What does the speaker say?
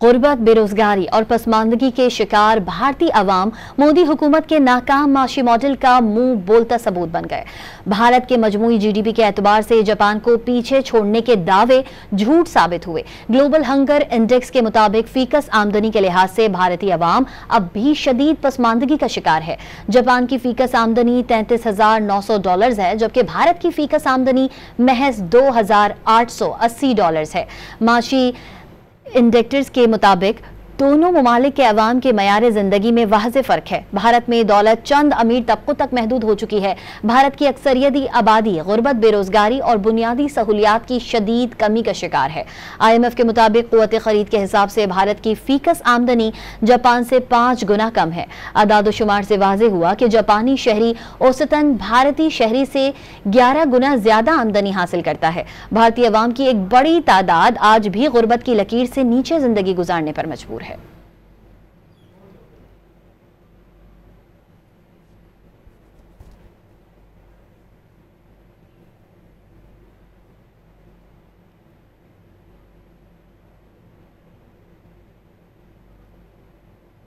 गुर्बत, बेरोजगारी और पसमानदगी के शिकार भारतीय अवाम मोदी हुकूमत के नाकाम माशी मॉडल का मुंह बोलता सबूत बन गए। भारत के मजमूई जीडीपी के एतबार से जापान को पीछे छोड़ने के दावे झूठ साबित हुए। ग्लोबल हंगर इंडेक्स के मुताबिक फीकस आमदनी के लिहाज से भारतीय अवाम अब भी शदीद पसमानदगी का शिकार है। जापान की फीकस आमदनी $33,900 है, जबकि भारत की फीकस आमदनी महज $2,880 है। माशी इंडेक्टर्स के मुताबिक दोनों ममालिक के अवाम के मयार जिंदगी में वाज़ेह फर्क है। भारत में दौलत चंद अमीर तबकों तक महदूद हो चुकी है। भारत की अक्सरियती आबादी गुर्बत, बेरोजगारी और बुनियादी सहूलियात की शदीद कमी का शिकार है। IMF के मुताबिक क़ुव्वत खरीद के हिसाब से भारत की फीकस आमदनी जापान से 5 गुना कम है। अदाद-ओ-शुमार से वाज़ेह हुआ कि जापानी शहरी औसतन भारतीय शहरी से 11 गुना ज्यादा आमदनी हासिल करता है। भारतीय अवाम की एक बड़ी तादाद आज भी गुर्बत की लकीर से नीचे जिंदगी गुजारने पर मजबूर है।